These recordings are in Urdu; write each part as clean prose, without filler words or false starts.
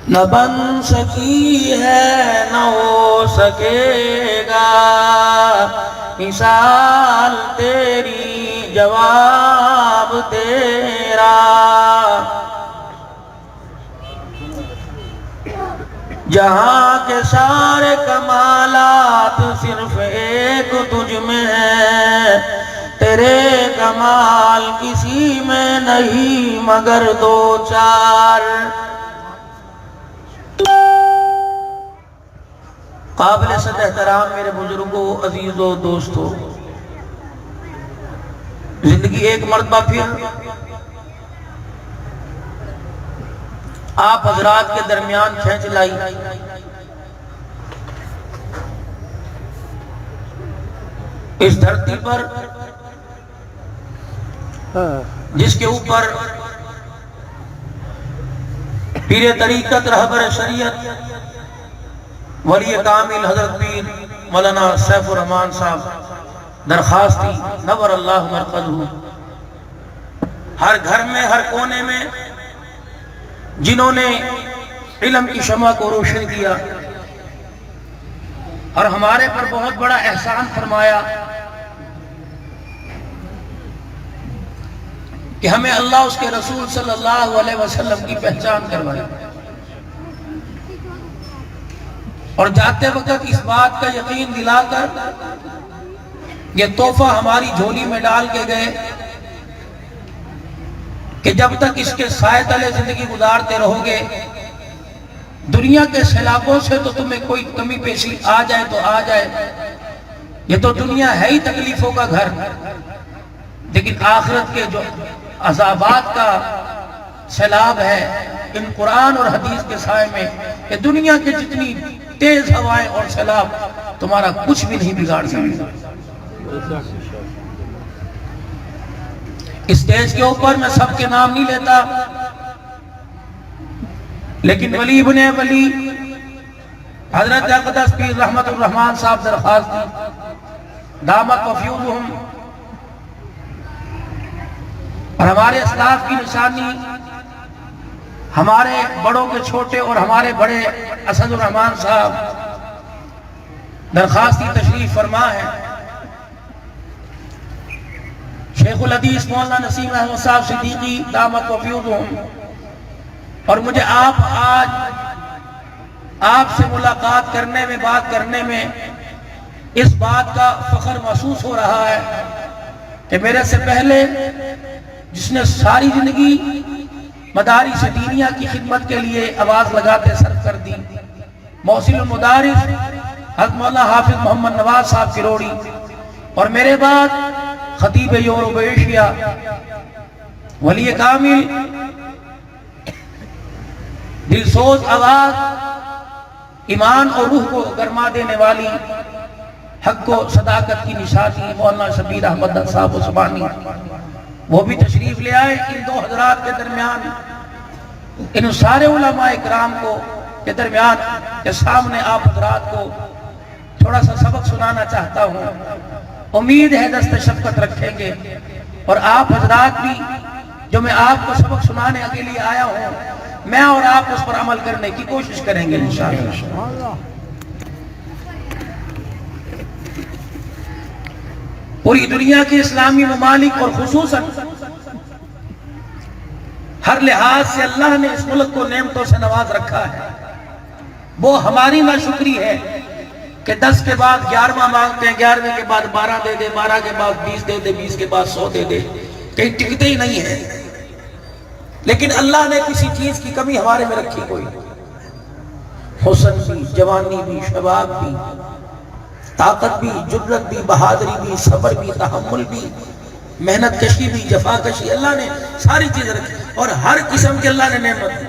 نہ بن سکی ہے نہ ہو سکے گا، مثال تیری جواب تیرا۔ جہاں کے سارے کمالات صرف ایک تجھ میں ہے، تیرے کمال کسی میں نہیں مگر دو چار۔ قابل صد احترام میرے بزرگوں، عزیزوں، دوستوں، زندگی ایک مرتبہ پھر آپ حضرات کے درمیان کھینچ لائی۔ اس دھرتی پر جس کے اوپر پیر طریقت رہبر شریعت ولی کامل حضرت پیر مولانا سیف الرحمن صاحب درخواستی نور اللہ مرقدہ، ہر گھر میں ہر کونے میں جنہوں نے علم کی شمع کو روشن کیا اور ہمارے پر بہت بڑا احسان فرمایا کہ ہمیں اللہ اس کے رسول صلی اللہ علیہ وسلم کی پہچان کروائی، اور جاتے وقت اس بات کا یقین دلا کر یہ تحفہ ہماری جھولی میں ڈال کے گئے کہ جب تک اس کے سائے تلے زندگی گزارتے رہو گے، دنیا کے سیلابوں سے تو تمہیں کوئی کمی پیشی آ جائے تو آ جائے، یہ تو دنیا ہے ہی تکلیفوں کا گھر، لیکن آخرت کے جو عذابات کا سیلاب ہے ان قرآن اور حدیث کے سائے میں، کہ دنیا کے جتنی تیز ہوائیں اور سیلاب تمہارا کچھ بھی نہیں بگاڑ سکتے۔ اسٹیج کے اوپر میں سب کے نام نہیں لیتا، لیکن ولی ابن ولی حضرت اقدس پیر رحمت الرحمن صاحب درخواست دامت وفیوضہم، اور ہمارے اسلاف کی نشانی ہمارے بڑوں کے چھوٹے اور ہمارے بڑے اسد الرحمن صاحب درخواستی تشریف فرما ہے۔ شیخ الحدیث مولانا نسیم احمد صاحب صدیقی دامت وفیوضہم، اور مجھے آج آپ سے ملاقات کرنے میں، بات کرنے میں اس بات کا فخر محسوس ہو رہا ہے کہ میرے سے پہلے جس نے ساری زندگی مدارس دینیہ کی خدمت کے لیے آواز لگاتے صرف کر دی، موصل المدارس حضرت مولانا حافظ محمد نواز صاحب کروڑی، اور میرے بعد خطیب یورپ ایشیا ولی کامل دلسوز آواز، ایمان اور روح کو گرما دینے والی، حق و صداقت کی نشانی مولانا شبیر احمد صاحب عثمانی، وہ بھی تشریف لے آئے۔ ان دو حضرات کے درمیان، ان سارے علماء اکرام کو کے درمیان کے سامنے آپ حضرات کو تھوڑا سا سبق سنانا چاہتا ہوں، امید ہے دست شفقت رکھیں گے، اور آپ حضرات بھی جو میں آپ کو سبق سنانے کے لیے آیا ہوں، میں اور آپ اس پر عمل کرنے کی کوشش کریں گے انشاءاللہ۔ پوری دنیا کے اسلامی ممالک اور خصوصاً ہر لحاظ سے اللہ نے اس ملک کو نعمتوں سے نواز رکھا ہے، وہ ہماری ناشکری ہے کہ 10 کے بعد 11واں مانگتے ہیں، 11ویں کے بعد 12 دے دے، 12 کے بعد 20 دے دے، 20 کے بعد 100 دے دے، کہیں ٹکتے ہی نہیں ہیں۔ لیکن اللہ نے کسی چیز کی کمی ہمارے میں رکھی کوئی، حسن بھی، جوانی بھی، شباب بھی، طاقت بھی، جرت بھی، بہادری بھی، صبر بھی، تحمل بھی، محنت کشی بھی، جفا کشی، اللہ نے ساری چیزیں رکھی، اور ہر قسم کے اللہ نے نعمت دی،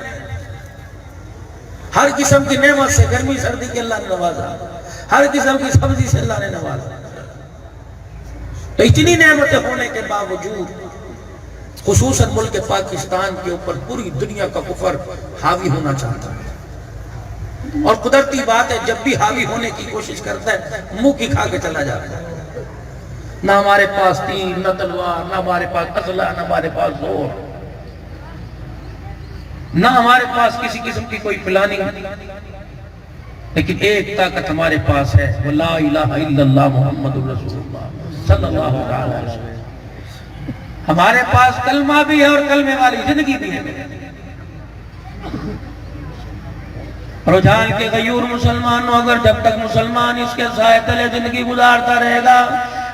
ہر قسم کی نعمت سے، گرمی سردی کے اللہ نے نوازا، ہر قسم کی سبزی سے اللہ نے نوازا۔ تو اتنی نعمتیں ہونے کے باوجود خصوصاً ملک پاکستان کے اوپر پوری دنیا کا کفر حاوی ہونا چاہتا ہے، اور قدرتی بات ہے جب بھی حاوی ہونے کی کوشش کرتا ہے منہ کی کھا کے چلا جاتا ہے۔ نہ ہمارے پاس تیر، نہ تلوار، نہ ہمارے پاس اسلحہ، نہ ہمارے پاس زور۔ نہ ہمارے پاس کسی قسم کی کوئی پلاننگ، لیکن ایک طاقت ہمارے پاس ہے، وہ لا الہ الا اللہ محمد رسول اللہ صلی اللہ علیہ وسلم۔ ہمارے پاس کلمہ بھی ہے اور کلمے والی زندگی بھی ہے۔ رجحان کے غیور مسلمانوں، اگر جب تک مسلمان اس کے سائے تلے زندگی گزارتا رہے گا،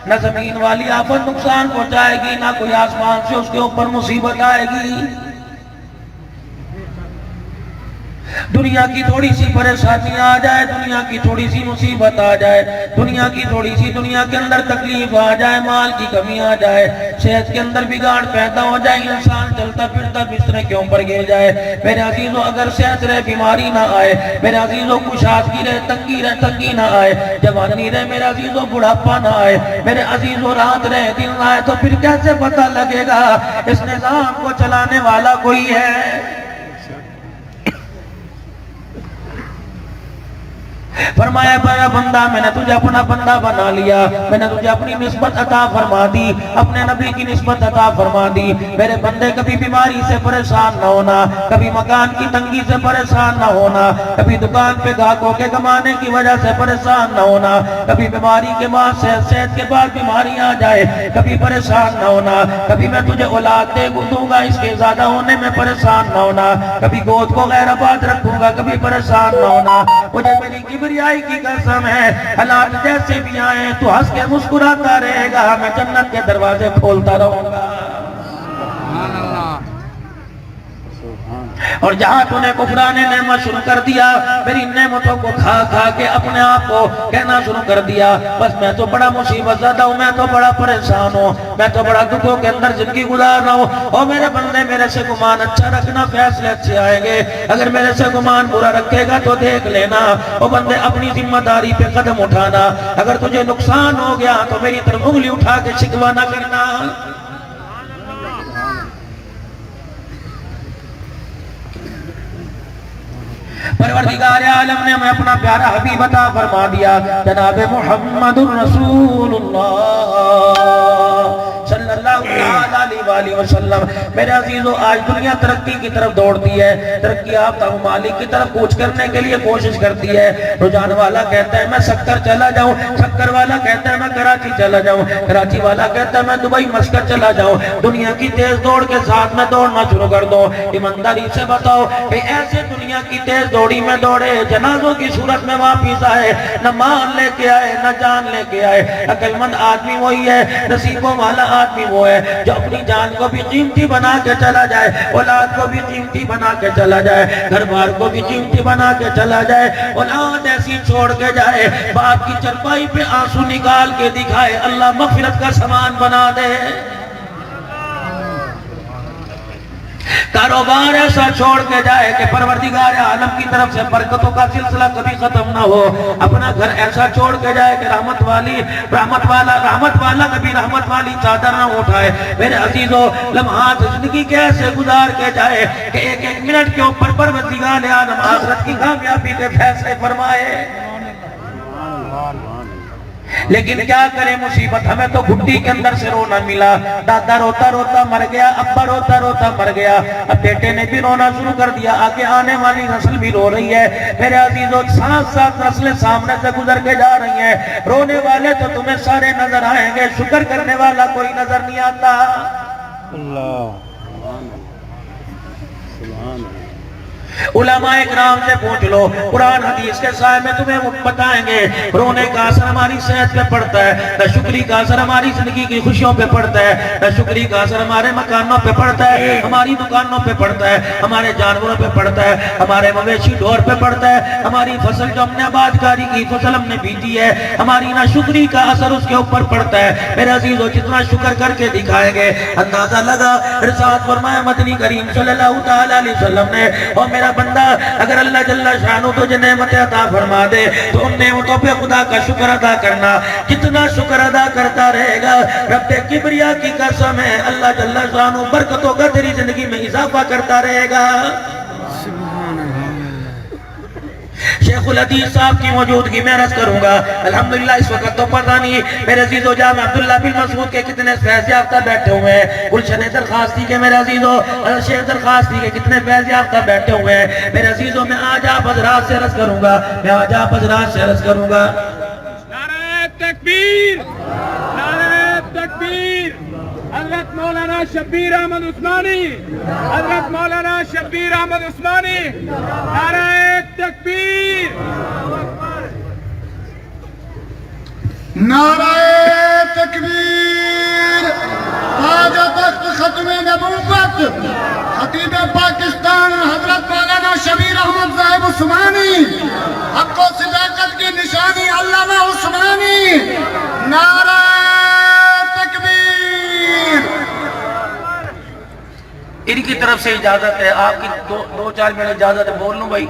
نہ زمین والی آفت نقصان پہنچائے گی، نہ کوئی آسمان سے اس کے اوپر مصیبت آئے گی۔ دنیا کی تھوڑی سی پریشانی آ جائے، دنیا کی تھوڑی سی مصیبت آ جائے، دنیا کی تھوڑی سی دنیا کے اندر تکلیف آ جائے، مال کی کمی آ جائے، صحت کے اندر بگاڑ پیدا ہو جائے، انسان چلتا پھرتا بسترے کے اوپر گر جائے، میرے عزیزوں اگر صحت رہے بیماری نہ آئے، میرے عزیزوں کشادگی رہے تنگی نہ آئے، جوانی رہے میرے عزیزوں بڑھاپا نہ آئے، میرے عزیزوں رات رہے دن نہ آئے، تو پھر کیسے پتہ لگے گا اس نظام کو چلانے والا کوئی ہے؟ فرمایا میرا بندہ، میں نے تجھے اپنا بندہ بنا لیا، میں نے تجھے اپنی نسبت عطا فرما دی، اپنے نبی کی نسبت عطا فرما دی۔ میرے بندے کبھی بیماری سے پریشان نہ ہونا، کبھی مکان کی تنگی سے پریشان نہ ہونا، کبھی دکان پہ گاہکوں کے کمانے کی وجہ سے پریشان نہ ہونا، کبھی بیماری کے بعد صحت کے بعد بیماری آ جائے کبھی پریشان نہ ہونا، کبھی میں تجھے اولاد دے دوں گا اس کے زیادہ ہونے میں پریشان نہ ہونا، کبھی گود کو غیر آباد رکھوں گا کبھی پریشان نہ ہونا۔ مجھے میری کبریائی کی قسم ہے، حالات جیسے بھی آئیں تو ہنس کے مسکراتا رہے گا، میں جنت کے دروازے کھولتا رہوں گا۔ اور جہاں تو نے کفران نعمت شروع کر دیا، میری نعمتوں کو کھا کھا کے اپنے آپ کو کہنا شروع کر دیا بس میں تو بڑا مصیبت زدہ ہوں، میں تو بڑا پریشان ہوں، میں تو بڑا دکھوں کے اندر زندگی گزار رہا ہوں۔ اور میرے بندے میرے سے گمان اچھا رکھنا، فیصلے اچھے آئیں گے، اگر میرے سے گمان برا رکھے گا تو دیکھ لینا۔ اور بندے اپنی ذمہ داری پہ قدم اٹھانا، اگر تجھے نقصان ہو گیا تو میری طرف انگلی اٹھا کے شکوہ نہ کرنا۔ پروردگار عالم نے ہمیں اپنا پیارا حبیب عطا فرما دیا، جناب محمد الرسول اللہ صلی اللہ علیہ وآلہ وسلم۔ میرے عزیزو آج دنیا ترقی کی طرف دوڑتی ہے، ترقی یافتہ ممالک کی طرف کوچ کرنے کے لیے کوشش کرتی ہے۔ رجحان والا کہتا ہے میں سکر چلا جاؤں، سکر والا کہتا ہے میں کراچی چلا جاؤں، کراچی والا کہتا ہے میں دبئی مسکت چلا جاؤں۔ دنیا کی تیز دوڑ کے ساتھ میں دوڑنا شروع کر دوں۔ ایمانداری سے بتاؤ کہ ایسے دنیا کی تیز دوڑی میں دوڑے، جنازوں کی صورت میں واپس آئے، نہ مال لے کے آئے نہ جان لے کے آئے۔ عقل مند آدمی وہی ہے، نصیبوں والا آدمی وہ ہے جو اپنی جان کو بھی قیمتی بنا کے چلا جائے، اولاد کو بھی قیمتی بنا کے چلا جائے، گھر بار کو بھی قیمتی بنا کے چلا جائے، اولاد ایسی چھوڑ کے جائے، باپ کی چرپائی پہ آنسو نکال کے دکھائے، اللہ مغفرت کا سامان بنا دے۔ کاروبار ایسا چھوڑ کے جائے کہ پروردگار عالم کی طرف سے برکتوں کا سلسلہ کبھی ختم نہ ہو۔ اپنا گھر ایسا چھوڑ کے جائے کہ رحمت والا کبھی رحمت والی چادر نہ اٹھائے۔ میرے عزیزو لمحات زندگی کیسے گزار کے جائے کہ ایک ایک منٹ کے اوپر پروردگار عالم آخرت کی کامیابی کے فیصلے فرمائے۔ لیکن کیا کرے مصیبت، ہمیں تو گھٹی کے اندر سے رونا ملا، دادا روتا روتا مر گیا، ابا روتا روتا مر گیا، اب بیٹے نے بھی رونا شروع کر دیا، آگے آنے والی نسل بھی رو رہی ہے۔ میرے عزیزو ساتھ ساتھ نسلیں سامنے سے گزر کے جا رہی ہیں، رونے والے تو تمہیں سارے نظر آئیں گے، شکر کرنے والا کوئی نظر نہیں آتا۔ اللہ علماء اکرام سے پوچھ لو، قرآن حدیث کے سائے میں تمہیں بتائیں گے رونے کا اثر ہماری صحت پہ پڑتا ہے، نہ شکری کا اثر ہماری زندگی کی خوشیوں پہ پڑتا ہے، نہ شکری کا اثر ہمارے مکانوں پہ پڑتا ہے، ہماری دکانوں پہ پڑتا ہے، ہمارے جانوروں پہ پڑتا ہے، ہمارے مویشی ڈھور پہ پڑتا ہے، ہماری فصل جو ہم نے آباد کاری کی فصل ہم نے بیجی ہے، ہماری نہ شکری کا اثر اس کے اوپر پڑتا ہے۔ میرے عزیزو جتنا شکر کر کے دکھائیں گے اندازہ لگا، ارشاد فرمایا مدنی کریم صلی اللہ تعالی علیہ وسلم نے، اور میرا بندہ اگر اللہ جل شانہ تجھے نعمت عطا فرما دے تو ان نعمتوں پہ خدا کا شکر ادا کرنا، جتنا شکر ادا کرتا رہے گا رب کبریا کی قسم ہے اللہ جل شانہ برکتوں کا تیری زندگی میں اضافہ کرتا رہے گا۔ شیخ الحدیث صاحب کی موجودگی میں عرض کروں گا. الحمدللہ اس وقت تو پتہ نہیں میرے عزیزو جامع عبداللہ بن مسعود کے کتنے فیض یافتہ بیٹھے ہوئے ہیں. گلشن درخواستی کے میرے عزیزو شیخ درخواستی کے کتنے فیض یافتہ بیٹھے ہوئے ہیں. میرے عزیزو میں آج آپ حضرات سے عرض کروں گا, نعرہ تکبیر, نعرہ تکبیر. حضرت مولانا شبیر احمد عثمانی, حضرت مولانا شبیر احمد عثمانی, نعرہ تکبیر, نعرہ تکبیر. تاج و تخت ختم نبوت خطیب پاکستان حضرت مولانا شبیر احمد صاحب عثمانی, حق و صداقت کی نشانی علامہ عثمانی. نعرہ تکبیر. ان کی طرف سے اجازت ہے, آپ کی دو چار منٹ اجازت ہے, بول لوں بھائی.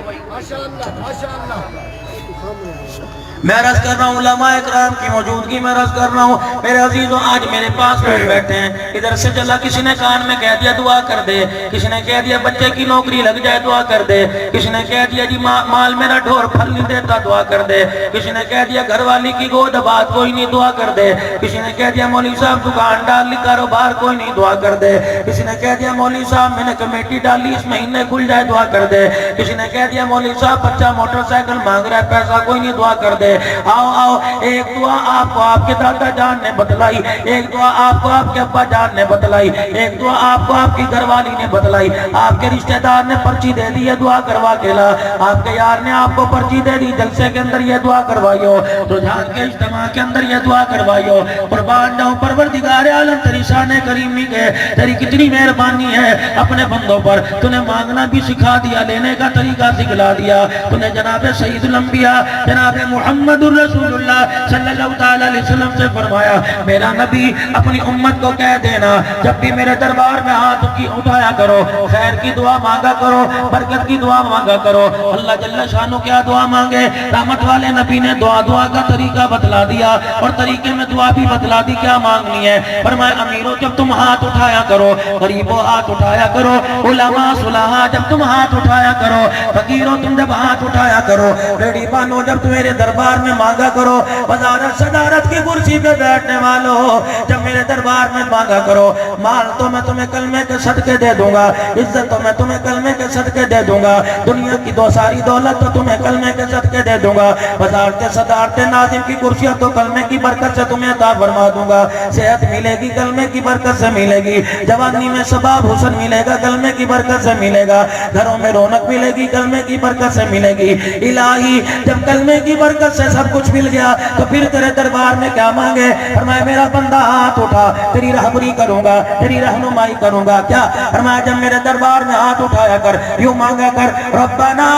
میں عرض کر رہا ہوں علماء اکرام کی موجودگی میں عرض کر رہا ہوں. میرے عزیزوں آج میرے پاس لوگ بیٹھے ہیں, ادھر سے چلا کسی نے کان میں کہہ دیا دعا کر دے, کسی نے کہہ دیا بچے کی نوکری لگ جائے دعا کر دے, کسی نے کہہ دیا جی مال میرا ڈھور پھل نہیں دیتا دعا کر دے, کسی نے کہہ دیا گھر والی کی گود بات کوئی نہیں دعا کر دے, کسی نے کہہ دیا مولوی صاحب دکان ڈال لی کاروبار کوئی نہیں دعا کر دے, کسی نے کہہ دیا مولوی صاحب میں نے کمیٹی ڈالی اس مہینے کھل جائے دعا کر دے, کسی نے کہہ دیا مولوی صاحب بچہ موٹر سائیکل مانگ رہا ہے پیسہ کوئی نہیں دعا کر دے. آؤ آؤ, ایک دعا آپ کو آپ کے دادا جان نے بتلائی, ایک دعا آپ کو آپ کے ابا جان نے بتلائی, ایک دعا آپ کو آپ کی گھر والی نے بتلائی, آپ کے رشتہ دار نے پرچی دے دی, یہ دعا کروا کے لا, آپ کے یار نے آپ کو پرچی دے دی, جلسے کے اندر یہ دعا کروائیو, رجحان کے اجتماع کے اندر یہ دعا کروائیو. قربان جاؤں پروردگار عالم تیری شان کریمی کے, تیری کتنی مہربانی ہے اپنے بندوں پر. تو نے مانگنا بھی سکھا دیا, لینے کا طریقہ سکھلا دیا. تو نے جناب سید الانبیاء جناب محمد الرسول اللہ صلی اللہ علیہ وسلم سے فرمایا میرا نبی اپنی امت کو کہہ دینا جب بھی میرے دربار میں ہاتھ کی اٹھایا کرو خیر کی دعا مانگا کرو, برکت کی دعا مانگا کرو. اللہ جل شانہ کیا دعا مانگے, رحمت والے نبی نے دعا کا طریقہ بتلا دیا اور طریقے میں دعا بھی بتلا دی کیا مانگنی ہے. فرمایا امیروں جب تم ہاتھ اٹھایا کرو, غریبوں ہاتھ اٹھایا کرو, علماء صلحاء جب تم ہاتھ اٹھایا کرو, فقیروں تم جب ہاتھ اٹھایا کرو, بیڑی بانو جب تم میرے دربار میں مانگا کرو, وزارت صدارت کی کرسی پہ بیٹھنے والوں جب میرے دربار میں مانگا کرو, مال تو میں تمہیں کلمے کے صدقے دے دوں گا, عزت تو میں تمہیں کلمے کے صدقے دے دوں گا, دنیا کی ساری دولت تو تمہیں کلمے کے صدقے دے دوں گا, وزارت صدارت ناظم کی کرسیاں تو کلمے کی برکت سے تمہیں عطا فرما دوں گا, صحت ملے گی کلمے کی برکت سے ملے گی, جوانی میں شباب حسن ملے گا کلمے کی برکت سے ملے گا, گھروں میں رونق ملے گی کلمے کی برکت سے ملے گی. الہی جب کلمے کی برکت سے سب کچھ مل گیا تو پھر تیرے دربار میں کیا مانگے. فرمایا میرا بندہ ہاتھ اٹھا, تیری رہبری کروں گا, تیری رہنمائی کروں گا. کیا فرمایا جب میرے دربار میں ہاتھ اٹھایا کر, یوں مانگا کر ربنا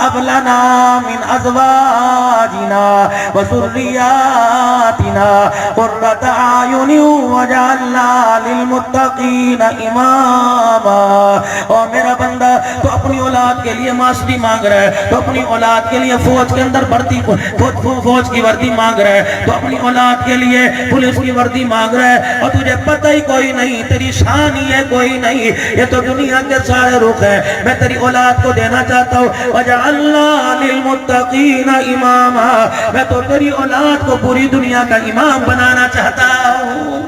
هب لنا من ازواجنا وذرياتنا قرة اعين واجعلنا للمتقين اماما. اور میرا بندہ تو اپنی اولاد کے لیے ماسٹری مانگ رہا ہے, تو اپنی اولاد کے لیے فوج کے اندر بھرتی فوج کی وردی مانگ رہا ہے, تو اپنی اولاد کے لیے پولیس کی وردی مانگ رہا ہے, اور تجھے پتہ ہی کوئی نہیں, تیری شان ہی ہے کوئی نہیں, یہ تو دنیا کے سارے رخ ہیں. میں تیری اولاد کو دینا چاہتا ہوں, وجعلنا للمتقین اماما, میں تو تیری اولاد کو پوری دنیا کا امام بنانا چاہتا ہوں.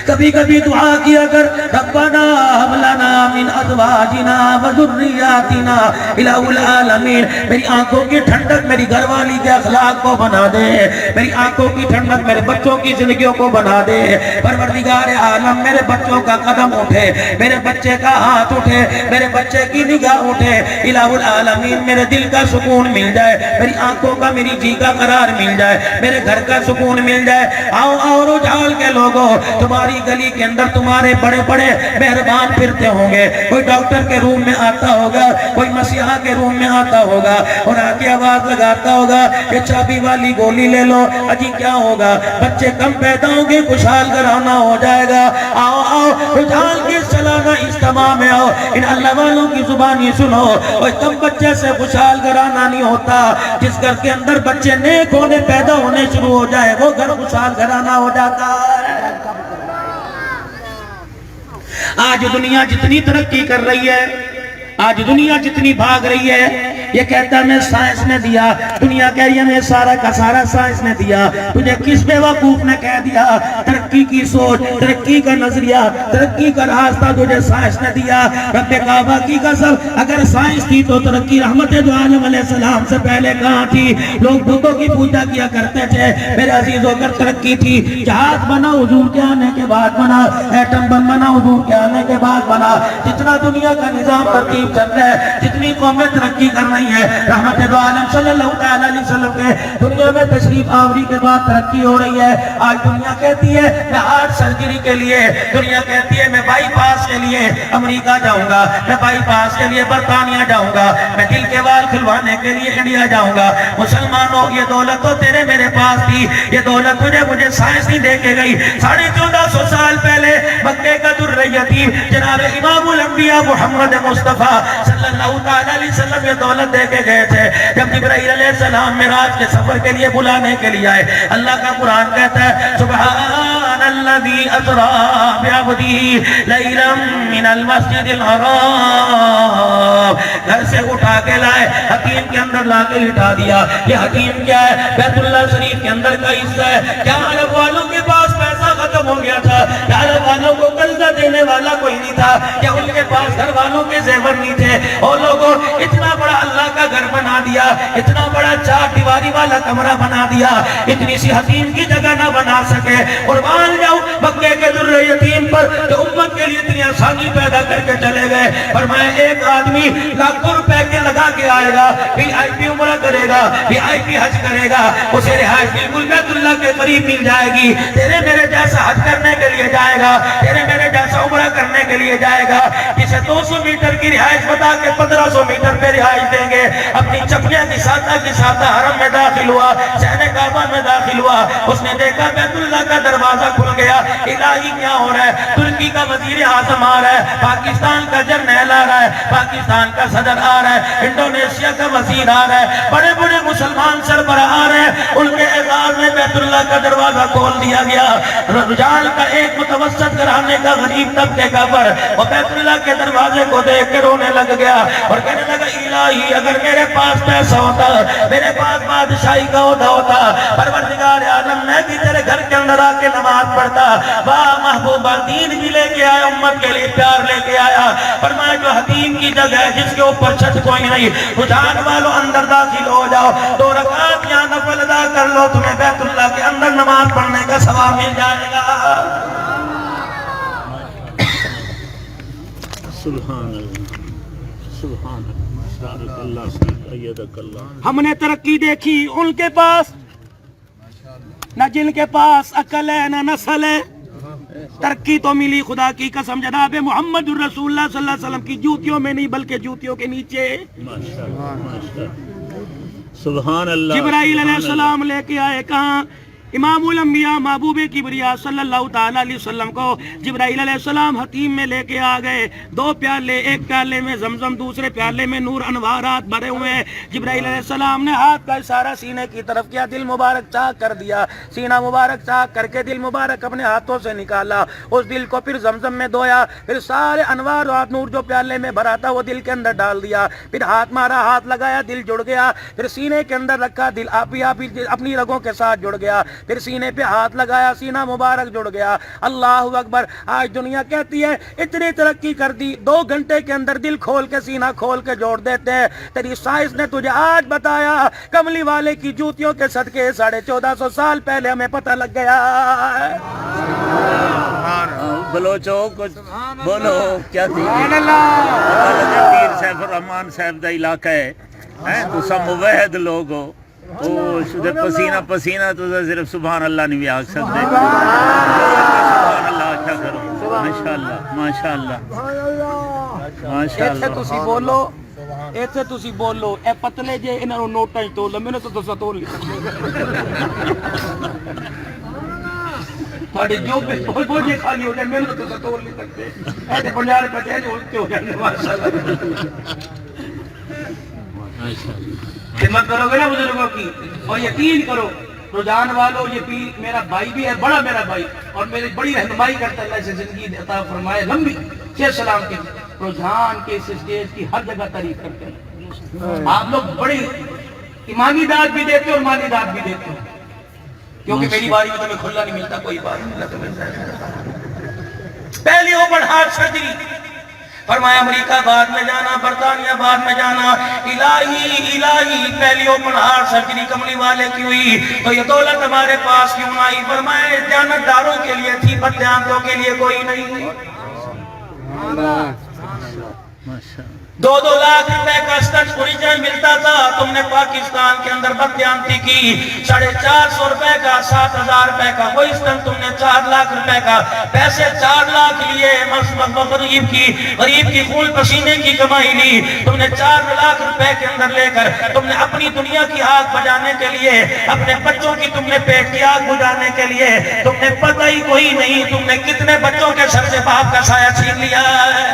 کبھی کبھی دعا کیا کر ربنا هب لنا من ازواجنا وذرياتنا الہ العالمین. میری آنکھوں کی ٹھنڈک میری گھر والی کے اخلاق کو بنا دے, میری آنکھوں کی ٹھنڈک میرے بچوں کی زندگیوں کو بنا دے. پروردگار عالم میرے بچوں کا قدم اٹھے, میرے بچے کا ہاتھ اٹھے, میرے بچے کی نگاہ اٹھے, الہ العالمین میرے دل کا سکون مل جائے, میری آنکھوں کا میری جی کا قرار مل جائے, میرے گھر کا سکون مل جائے. آؤ آؤ رجال کے لوگوں, تمہاری گلی کے اندر تمہارے بڑے بڑے مہربان پھرتے ہوں گے, کوئی ڈاکٹر کے روم میں آتا ہوگا, کوئی مسیحا کے روم میں آتا ہوگا اور آ کے آواز لگاتا ہوگا کہ چابی والی گولی لے لو. اجی کیا ہوگا, بچے کم پیدا ہوں گے, خوشحال گھرانہ ہو جائے گا. آؤ آؤ رجال کی سالانہ اجتماع میں آؤ, ان اللہ والوں کی زبانی سنو. اور کم بچے سے خوشحال گھرانہ نہیں ہوتا, جس گھر کے اندر بچے نیک ہونے پیدا ہونے شروع ہو جائے وہ گھر خوشحال گھرانہ ہو جاتا ہے. آج دنیا جتنی ترقی کر رہی ہے آج دنیا جتنی بھاگ رہی ہے یہ کہتا ہے میں سائنس نے دیا, دنیا کہہ رہی ہے میں سارا کا سارا سائنس نے دیا. تجھے کس بیوقوف نے کہہ دیا ترقی کی سوچ, ترقی کا نظریہ, ترقی کا راستہ تجھے سائنس نے دیا؟ رب کعبہ کی قسم اگر سائنس تھی تو ترقی رحمت دو عالم علیہ السلام سے پہلے کہاں تھی؟ لوگ بتوں کی پوجا کیا کرتے تھے میرے عزیز. ہو کر ترقی تھی, جہاز بنا حضور کے آنے کے بعد بنا, ایٹم بم بنا حضور کے آنے کے بعد بنا. جتنا دنیا کا نظام ترتیب چل رہا ہے, جتنی قومیں ترقی کر رہی ہیں, رحمت دو عالم صلی اللہ علیہ وسلم کے دنیا میں تشریف آوری کے بعد ترقی ہو رہی ہے. آج دنیا کہتی ہے میں ہارٹ سرجری کے لیے, دنیا کہتی ہے میں بائی پاس کے لیے امریکہ جاؤں گا, میں بائی پاس کے لیے برطانیہ جاؤں گا, میں دل کے وال کھلوانے کے لیے انڈیا جاؤں گا. مسلمانوں یہ دولت تو تیرے میرے پاس تھی, یہ دولت مجھے سائنس نہیں دے کے گئی. 1450 سال پہلے مکے کا درریتی جناب امام الانبیاء محمد مصطفیٰ صلی اللہ علیہ وسلم یہ دولت دے کے گئے تھے. جب جبرائیل علیہ السلام معراج کے سفر کے لیے بلانے کے لیے آئے, اللہ کا قرآن کہتا ہے سبحان الذی اسری بعبدہ لیلا من المسجد الحرام. گھر سے اٹھا کے لائے, حتیم کے اندر لا کے لٹا دیا. یہ حتیم کیا ہے؟ بیت اللہ شریف کے اندر کا حصہ ہے. کیا عرب والوں کے پاس پیسہ ختم ہو گیا تھا؟ کیا عرب والوں کو قرضہ دینے والا کوئی نہیں تھا؟ کیا ان کے پاس گھر والوں کے زیور نہیں تھے؟ اور لوگوں اتنا بڑا اللہ کا گھر بنا دیا, اتنا بڑا 4 دیواری والا کمرہ بنا دیا, اتنی سی حتیم کی جگہ نہ بنا سکے. قربان جاؤ مکے کے در یتیم پر جو امت کے لیے اتنی آسانی پیدا کر کے چلے گئے. فرمایا ایک آدمی لاکھوں روپے کے لگا کے آئے گا, پھر VIP عمرہ کرے گا, VIP حج کرے گا, اسے رہائش بالکل بیت اللہ کے قریب مل جائے گی. تیرے میرے جیسا حج کرنے کے لیے جائے گا, تیرے میرے جیسا عمرہ کرنے کے لیے جائے گا. جسے 200 میٹر کی رہائش بتا کے 1500 میٹر پہ رہائش دیں گے, اپنی چپلیاں کی ساتھ حرم میں داخل ہوا, شہر کعبہ میں داخل ہوا. اس نے دیکھا بیت اللہ کا دروازہ کھل گیا. الہی کیا ہو رہا ہے؟ ترکی کا وزیر اعظم آ رہا ہے, پاکستان کا جرنیل آ رہا ہے, پاکستان کا صدر آ رہا ہے, انڈونیشیا کا وزیر آ رہا ہے, بڑے بڑے مسلمان سربراہ آ رہے ہیں. ان کے اعزاز میں بیت اللہ کا دروازہ کھول دیا گیا. رجال کا ایک متوسط گھرانے کا غریب طبقے کا پر وہ بیت اللہ کے دروازے کو دیکھ کے رونے لگ گیا اور کہنے لگا الہی اگر میرے پاس پیسہ ہوتا, میرے پاس بادشاہی کا عہدہ ہوتا, پروردگار عالم میں بھی تیرے گھر کے اندر آ کے نماز پڑھتا. واہ محبوبہ, دین بھی لے کے آیا, امت کے لیے پیار لے کے آیا. فرمایا جو حتیم کی جگہ ہے جس کے اوپر چھت کوئی نہیں, رجحان والوں اندر داخل ہو جاؤ, 2 رکعت یہاں نفل ادا کر لو, تمہیں بیت اللہ کے اندر نماز پڑھنے کا ثواب مل جائے گا. سبحان اللہ, سبحان اللہ. ہم نے ترقی دیکھی ان کے پاس, نہ جن کے پاس عقل ہے نہ نسل ہے. ترقی تو ملی خدا کی قسم جناب محمد الرسول اللہ صلی اللہ علیہ وسلم کی جوتیوں میں نہیں بلکہ جوتیوں کے نیچے. سبحان اللہ. جبرائیل علیہ السلام لے کے آئے کہاں؟ امام الانبیاء محبوب کبریا صلی اللہ تعالیٰ علیہ وسلم کو جبرائیل علیہ السلام حتیم میں لے کے آ گئے. 2 پیالے, ایک پیالے میں زمزم, دوسرے پیالے میں نور انوارات بھرے ہوئے ہیں. جبرائیل علیہ السلام نے ہاتھ کا اشارہ سینے کی طرف کیا, دل مبارک چاک کر دیا, سینہ مبارک چاک کر کے دل مبارک اپنے ہاتھوں سے نکالا. اس دل کو پھر زمزم میں دھویا, پھر سارے انوارات نور جو پیالے میں بھرا تھا وہ دل کے اندر ڈال دیا. پھر ہاتھ مارا, ہاتھ لگایا, دل جڑ گیا. پھر سینے کے اندر رکھا, دل آپ ہی اپنی رگوں کے ساتھ جڑ گیا. پھر سینے پہ ہاتھ لگایا, سینہ مبارک جڑ گیا. اللہ اکبر. آج دنیا کہتی ہے اتنی ترقی کر دی, 2 گھنٹے کے اندر دل کھول کے سینہ کھول کے جوڑ دیتے ہیں. تیری سائنس نے تجھے آج بتایا, کملی والے کی جوتیوں کے صدقے 1450 سال پہلے ہمیں پتہ لگ گیا. بلوچو کچھ بولو, کیا تھی پیر سیف الرحمان صاحب دا علاقہ ہے, تسا موحد لوگ ہو, پسینہ پسینہ تو صرف سبحان اللہ نہیں بھی آگ سکتے. سبحان اللہ. اچھا کرو, ماشاءاللہ ماشاءاللہ ماشاءاللہ. تسی بولو, ایتھے تسی بولو, اے پتلے جے انہاں نوں نوٹاں وچ تول, میں تو تسا تول تھوڑے جو بول بول جے خالی ہو جائے, میں تو تسا تول نہیں سکتے. اے تے 50 روپے جو اٹھتے ہو جاندے ماشاءاللہ. خدمت کرو گے نا بزرگوں کی, اور یقین کرو رجحان والو, یہ پیر میرا بھائی بھی ہے, بڑا میرا بھائی, اور میری بڑی رہنمائی کرتا ہے. اللہ سے زندگی عطا فرمائے لمبی, شیخ سلام کی رجحان کے اس اسٹیج کی ہر جگہ تعریف کرتے ہیں. آپ لوگ بڑی ایمانی داد بھی دیتے ہو اور مالی داد بھی دیتے ہو, کیونکہ میری باری میں تمہیں کھلا نہیں ملتا, کوئی بات نہیں, اللہ تمہیں ملتا ہے. پہلی اوپن ہارٹ سرجری, فرمایا امریکہ بعد میں جانا, برطانیہ بعد میں جانا, الہی پہلی اوپن ہارٹ سرجری کملی والے کی ہوئی تو یہ دولت ہمارے پاس کیوں آئی؟ فرمایا دیانتداروں کے لیے تھی, بددیانتوں کے لیے کوئی نہیں. 2-2 لاکھ روپے کا سٹنٹ اوریجنل ملتا تھا, تم نے پاکستان کے اندر بددیانتی کی. 450 روپے کا, 7000 روپے کا کوئی سٹنٹ تم نے 4 لاکھ روپے کا, پیسے 4 لاکھ لیے, غریب کی خون پسینے کی کمائی لی. تم نے 4 لاکھ روپے کے اندر لے کر تم نے اپنی دنیا کی آگ بجانے کے لیے, اپنے بچوں کی تم نے پیٹ کی آگ بجانے کے لیے, تم نے پتہ ہی کوئی نہیں تم نے کتنے بچوں کے سر سے باپ کا سایہ چھین لیا ہے.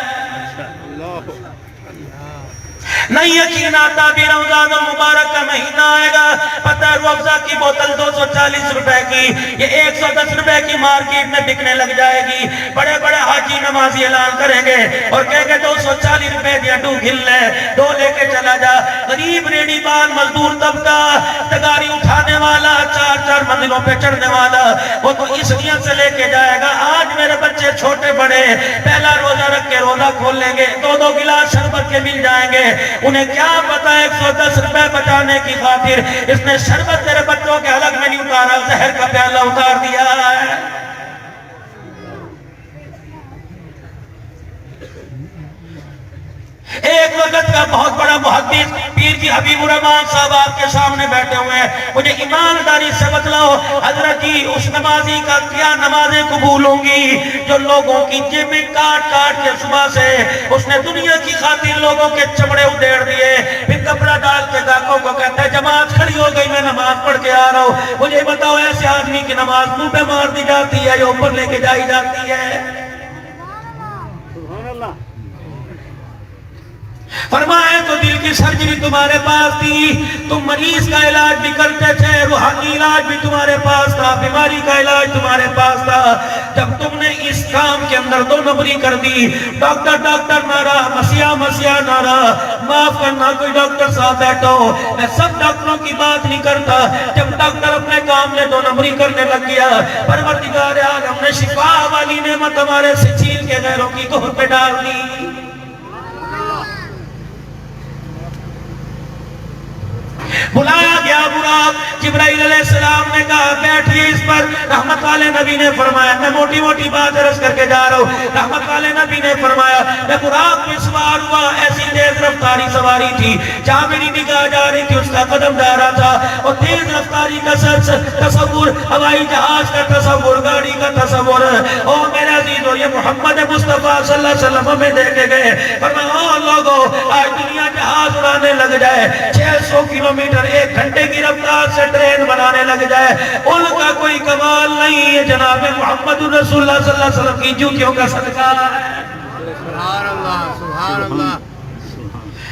نہیں یقین آتا بھی رمضان المبارک کا مہینہ آئے گا, پتہ ہے روح افزا کی بوتل 240 روپے کی, یہ 110 روپے کی مارکیٹ میں بکنے لگ جائے گی. بڑے بڑے حاجی نمازی اعلان کریں گے اور کہیں گے 240 روپے دیا, 2 گھل لے, 2 لے کے چلا جا. غریب ریڑھی بال مزدور طبقہ, تگاری اٹھانے والا, 4 منزلوں پہ چڑھنے والا, وہ تو اس نیت سے لے کے جائے گا آج میرے بچے چھوٹے بڑے پہلا روزہ رکھ کے روزہ کھول لیں گے, 2 گلاس شربت کے مل جائیں گے. انہیں کیا پتا 110 روپے بچانے کی خاطر اس نے شربت تیرے بچوں کے حلق میں نہیں اتارا, زہر کا پیالہ اتار دیا ہے. ایک وقت کا بہت بڑا محدث پیر جی حبیب الرحمان صاحب آپ کے سامنے بیٹھے ہوئے ہیں, مجھے ایمانداری سے بتلاؤ حضرت جی اس نمازی کا کیا نمازیں قبول ہوں گی جو لوگوں کی جیبیں کاٹ کاٹ کے صبح سے اس نے دنیا کی خاطر لوگوں کے چمڑے ادھیڑ دیے, پھر کپڑا ڈال کے گاہکوں کو کہتا ہے جماعت کھڑی ہو گئی میں نماز پڑھ کے آ رہا ہوں, مجھے بتاؤ ایسے آدمی کی نماز منہ پہ مار دی جاتی ہے یا اوپر لے کے جائی جاتی ہے؟ فرمایا تو دل کی سرجری تمہارے پاس تھی, تم مریض کا علاج بھی کرتے تھے, روحانی علاج بھی تمہارے پاس تھا, بیماری کا علاج تمہارے پاس تھا. جب تم نے اس کام کے اندر 2 نمبری کر دی, ڈاکٹر نارا, مسیح نارا, معاف کرنا کوئی ڈاکٹر صاحب بیٹھو, میں سب ڈاکٹروں کی بات نہیں کرتا. جب ڈاکٹر اپنے کام میں 2 نمبری کرنے لگ گیا, پروردگار عالم نے شفا والی نعمت ہمارے سے چھین کے غیروں کی گہر پہ ڈال دی. بلایا گیا براق, جبرائیل علیہ السلام نے کہا بیٹھئے اس پر. رحمت والے نبی نے فرمایا میں موٹی موٹی بات عرض کر کے جا رہا ہوں. رحمت والے نبی نے فرمایا میں براق میں سوار ہوا, ایسی تیز رفتاری سواری تھی, جہاں میری نگاہ جا رہی تھی اس کا قدم جا رہا تھا, اور تیز رفتاری کا تصور, ہوائی جہاز کا تصور, گاڑی کا تصور, اور میرے عزیزو یہ محمد مصطفیٰ صلی اللہ علیہ وسلم ہمیں دیکھے گئے. فرمایا لوگوں آج دنیا جہاز اڑانے لگ جائے, 600 کلومیٹر 1 گھنٹے کی رفتار سے ٹرین بنانے لگ جائے, ان کا کوئی کمال نہیں ہے جناب محمد رسول اللہ صلی اللہ علیہ وسلم کی جوتیوں کا صدقہ ہے. سبحان اللہ, سبحان اللہ.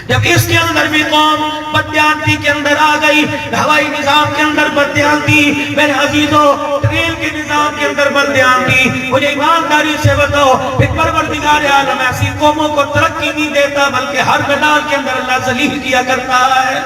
جب اس کے اندر بھی قوم بددیانتی کے اندر آ گئی, ہوائی نظام کے اندر بددیانتی, میرے عزیزوں ٹرین کے نظام کے اندر بددیانتی, مجھے ایمانداری سے بتاؤ پھر پروردگار عالم ایسی قوموں کو ترقی نہیں دیتا بلکہ ہر میدان کے اندر اللہ ذلیل کیا کرتا ہے.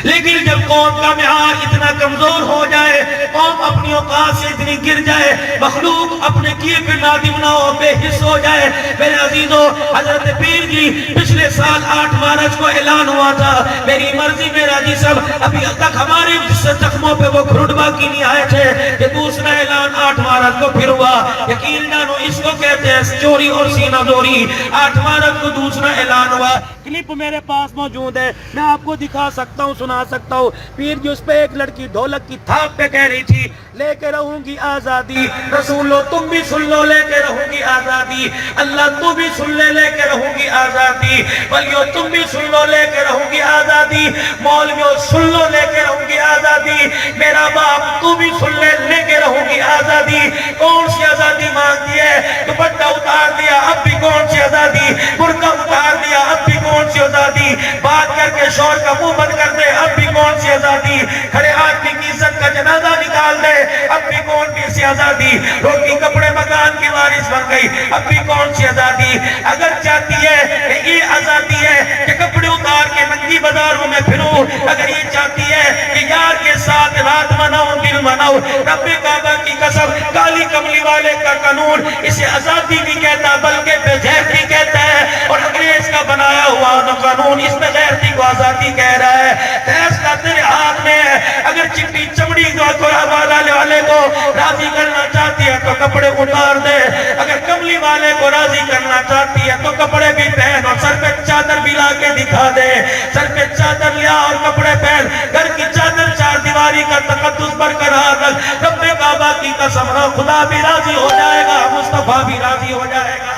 لیکن جب قوم کا معیار اتنا کمزور ہو جائے, قوم اپنی اوقات سے اتنی گر جائے, مخلوق اپنے کیے پہ نادم نہ ہو, بے حس ہو جائے, میرے عزیزو حضرت پیر جی پچھلے سال 8 مارچ کو اعلان ہوا تھا, میری مرضی میرا جسم, ابھی تک ہمارے زخموں پہ وہ گھرٹ باقی نہیں آئے تھے. یہ دوسرا اعلان 8 مارچ کو پھر ہوا, یقین جانو اس کو کہتے ہیں چوری اور سینہ زوری. 8 مارچ کو دوسرا اعلان ہوا, کلپ میرے پاس موجود ہے, میں آپ کو دکھا سکتا ہوں, سنا سکتا ہوں. پیر جی اس پہ ایک لڑکی ڈھولک کی تھاپ پہ کہہ رہی تھی لے کے رہوں گی آزادی, رسول لو تم بھی سن لو لے کے رہوں گی آزادی, اللہ تو بھی سن لے کے رہوں گی آزادی, ولیو تم بھی سن لو لے کے رہوں گی آزادی, مولویو سن لو لے کے رہوں گی آزادی, میرا باپ تو بھی سن لے کے رہوں گی آزادی. کون سی آزادی مانگتی ہے؟ دوپٹہ اتار دیا اب بھی کون سی آزادی, برقع اتار دیا اب بھی کون سی آزادی, بات کر کے شور کا منہ بند کر دے اب بھی کون سی آزادی, کھڑے آدمی کی عزت کا جنازہ نکال دے اب بھی کون سی آزادی؟ روٹی کپڑے مکان کی وارث بن گئی، اب بھی کون سی آزادی؟ اگر چاہتی ہے کہ یہ آزادی ہے کہ کپڑے اتار کے ننگی بازاروں میں پھروں، اگر یہ چاہتی ہے کہ یار کے ساتھ رات مناؤ دل مناؤ، رب کعبہ کی قسم کالی کملی والے کا قانون اسے آزادی نہیں کہتا بلکہ بے غیرتی کہتا ہے، اور انگریز کا بنایا ہوا قانون اس میں غیرتی کو آزادی کہہ رہا ہے۔ فیصلہ تیرے ہاتھ میں ہے، اگر چٹی چمڑی کو حوالے والے کو راضی کرنا چاہتی ہے تو کپڑے اتار دے، اگر کملی والے کو راضی کرنا چاہتی ہے تو کپڑے بھی پہن اور سر پہ چادر بھی لا کے دکھا دے، سر پہ چادر لیا اور کپڑے پہن، گھر کی چادر چار دیواری کا تقدس برقرار رکھ، رب کعبہ کی قسم نہ خدا بھی راضی ہو جائے گا، مصطفیٰ بھی راضی ہو جائے گا۔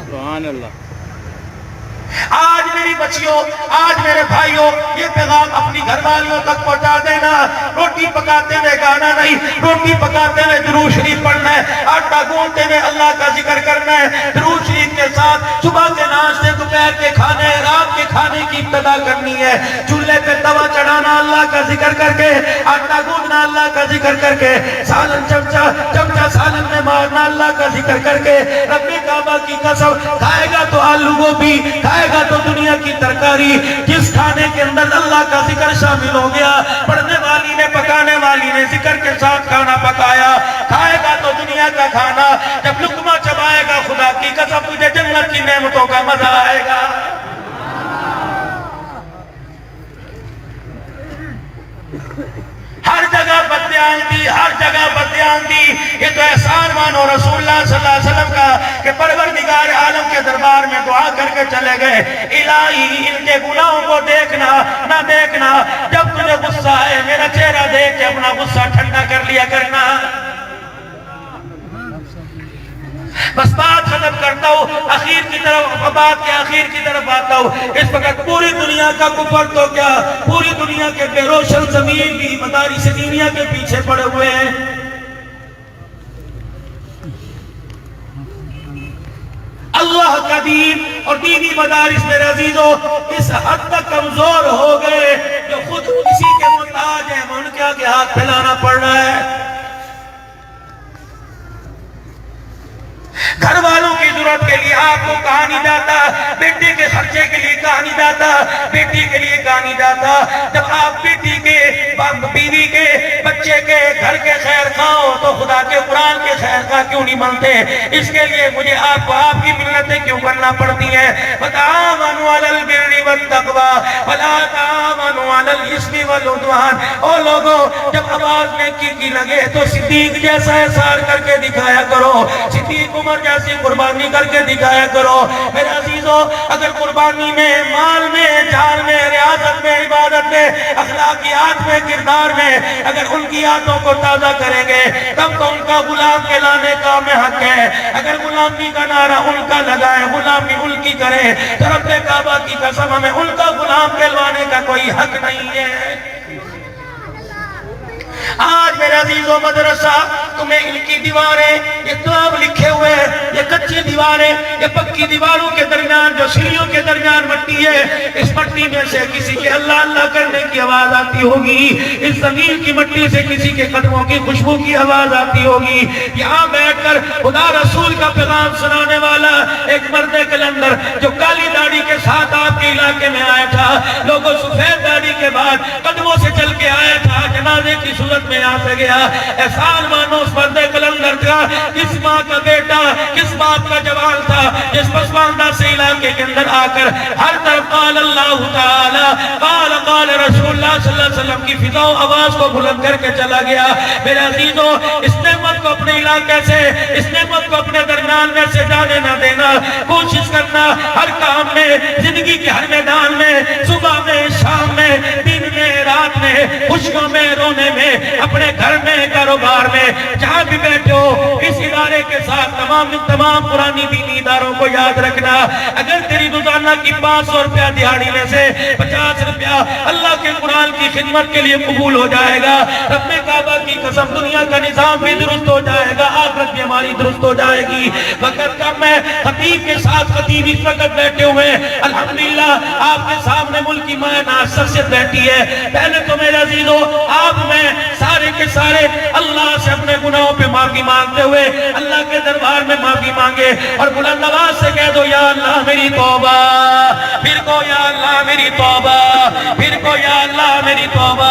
سبحان اللہ۔ آج میری بچیوں، آج میرے بھائیوں، یہ پیغام اپنی گھر والیوں تک پہنچا دینا، روٹی پکاتے ہوئے گانا نہیں، روٹی پکاتے ہوئے درود شریف پڑھنا ہے، آٹا گوندتے ہوئے اللہ کا ذکر کرنا ہے، درود شریف کے ساتھ صبح کے ناشتے، دوپہر کے کھانے، رات کے کھانے کی ابتدا کرنی ہے، چولہے پہ توا چڑھانا اللہ کا ذکر کر کے، آٹا گوندنا اللہ کا ذکر کر کے، سالن چمچہ سالن میں مارنا اللہ کا ذکر کر کے، رب کعبہ کی قسم کھائے گا تو آلو گوبھی، کھائے گا تو دنیا کی ترکاری، جس کھانے کے اندر اللہ کا ذکر شامل ہو گیا، پڑھنے والی نے پکانے والی نے ذکر کے ساتھ کھانا پکایا، کھائے گا تو دنیا کا کھانا، جب لقمہ چبائے گا خدا کی قسم تجھے جنت کی نعمتوں کا مزہ آئے گا۔ ہر جگہ بدیان دی، ہر جگہ بدیان دی، یہ تو احسان مانو رسول اللہ صلی اللہ علیہ وسلم کا کہ پروردگار عالم کے دربار میں دعا کر کے چلے گئے، الہی ان کے گناہوں کو دیکھنا نہ دیکھنا، جب تجھے غصہ ہے میرا چہرہ دیکھ کے اپنا غصہ ٹھنڈا کر لیا کرنا۔ بس بات ختم کرتا ہوں، اخیر کی طرف، بات کے اخیر کی طرف آتا ہوں۔ اس وقت پوری دنیا کا کفر تو کیا، پوری دنیا کے بے روشن زمین بھی مدارس دینیہ کے پیچھے پڑے ہوئے ہیں۔ اللہ کا دین اور دینی مدارس میرے عزیزوں اس حد تک کمزور ہو گئے جو خود کسی کے محتاج ہیں، ان کے آگے ہاتھ پھیلانا پڑ رہا ہے۔ گھر والوں کی ضرورت کے لیے آپ کو کہا نہیں جاتا، بیٹی کے خرچے کے لیے کہا نہیں جاتا، بیٹی کے لیے کہا نہیں جاتا، جب آپ بیٹی کے، بیوی کے، بچے کے، گھر کے خیر خواہ ہو تو خدا کے قرآن کے خیر خواہ کیوں نہیں بنتے؟ اس کے لیے مجھے آپ کو آپ کی منتیں کیوں کرنا پڑتی ہیں؟ وَتَعَاوَنُوا عَلَى الْبِرِّ وَالتَّقْوَىٰ وَلَا تَعَاوَنُوا عَلَى الْإِثْمِ وَالْعُدْوَانِ۔ او لوگوں، جب آواز نیکی کی لگے تو صدیق جیسا احسان کر کے دکھایا کرو، صدیق عمر جیسی قربانی کر کے دکھایا کرو۔ میرے عزیزوں، اگر قربانی میں، مال میں، جان میں، ریاضت میں، عبادت میں، اخلاقیات میں، کردار میں اگر ان کی یادوں کو تازہ کریں گے تب تو ان کا غلام کہلانے کا ہمیں حق ہے۔ اگر غلامی کا نعرہ ان کا لگائیں، غلامی ان کی کریں تو رب کعبہ کی قسم ہمیں ان کا غلام کہلوانے کا کوئی حق نہیں ہے۔ آج میرے عزیزوں، مدرسہ تمہیں ان کی دیواریں، یہ نام لکھے ہوئے ہیں، یہ کچی دیواریں، یہ پکی دیواروں کے درمیان جو سیڑھیوں کے درمیان مٹی ہے، اس مٹی میں سے کسی کے اللہ اللہ کرنے کی آواز آتی ہوگی، اس زمین کی مٹی سے کسی کے قدموں کی خوشبو کی آواز آتی ہوگی۔ یہاں بیٹھ کر خدا رسول کا پیغام سنانے والا ایک مرد کلندر جو کالی داڑھی کے ساتھ آپ کے علاقے میں آیا تھا، لوگوں سفید داڑھی کے بعد قدموں سے چل کے آیا تھا، جنازے کی صورت میں آ سے گیا۔ احسان مانو اس مرد کلندر کا، کس ماں کا بیٹا، کس باپ کا جوان تھا جس پسماندہ سے علاقے کے اندر آ کر ہر طرف قال اللہ تعالی قال رسول اللہ صلی اللہ علیہ وسلم کی فضاؤں آواز کو بلند کر کے چلا گیا۔ میرے عزیزوں، اس نعمت کو اپنے علاقے سے، اس نعمت کو اپنے درمیان میں سے جانے نہ دینا، کوشش کرنا ہر کام میں، زندگی کے ہر میدان میں، صبح میں، شام میں، دن میں، رات میں، خوشیوں میں، رونے میں، اپنے گھر میں، کاروبار میں، جہاں بھی بیٹھے ہو، اس ادارے کے ساتھ تمام پرانی دینی اداروں کو یاد رکھنا۔ اگر تیری روزانہ کی 500 روپیہ دہاڑی میں سے 50 روپیہ اللہ کے قرآن کی خدمت کے لیے قبول ہو جائے گا، رب کعبہ کی قسم دنیا کا نظام بھی درست ہو جائے گا، آخرت بھی ہماری درست ہو جائے گی۔ وقت کم ہے، خطیب کے ساتھ خطیب اس وقت بیٹھے ہوئے، الحمدللہ آپ کے سامنے ملک کی ماں ناز شخصیت بیٹھی ہے۔ پہلے تو میرے عزیزو آپ میں سارے کے سارے اللہ سے اپنے گناہوں پہ معافی مانگتے ہوئے اللہ کے دربار میں معافی مانگے اور بلند آواز سے کہہ دو یا اللہ میری توبہ، پھر کو یا اللہ میری توبہ، پھر کو یا اللہ میری توبہ۔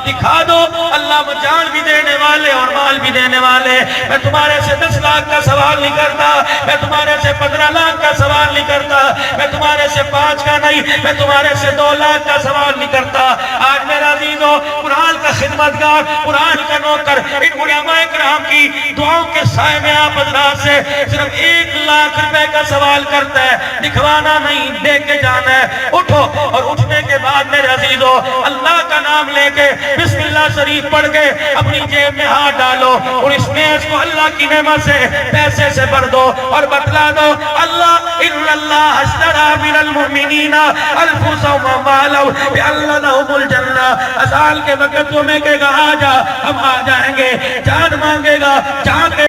دکھا دو اللہ وہ جان بھی دینے والے اور مال بھی دینے والے، میں تمہارے سے 10 لاکھ کا سوال نہیں کرتا، میں تمہارے سے 15 لاکھ کا سوال نہیں کرتا، میں تمہارے سے 5 کا نہیں، میں تمہارے سے 2 لاکھ کا سوال نہیں کرتا۔ آج میرا عزیزو قرآن کا خدمتگار، قرآن کا نوکر ان علماء کرام کی دعاؤں کے سائے میں آپ حضرات سے صرف 1 لاکھ روپے کا سوال کرتا ہے، دکھوانا نہیں، دے کے جانا ہے۔ اٹھو اور اٹھنے کے بعد میرے عزیزو اللہ کا نام لے کے بسم اللہ شریف پڑھ کے اپنی جیب میں ہاتھ ڈالو اور اس میز کو اللہ کی نعمت سے پیسے سے بھر دو اور بتلا دو اللہ ان اللہ اشترى من المؤمنین انفسهم واموالهم بان لهم الجنہ۔ اذان کے وقت تمہیں کہے گا آ جا، ہم آ جائیں گے، جان مانگے گا، جان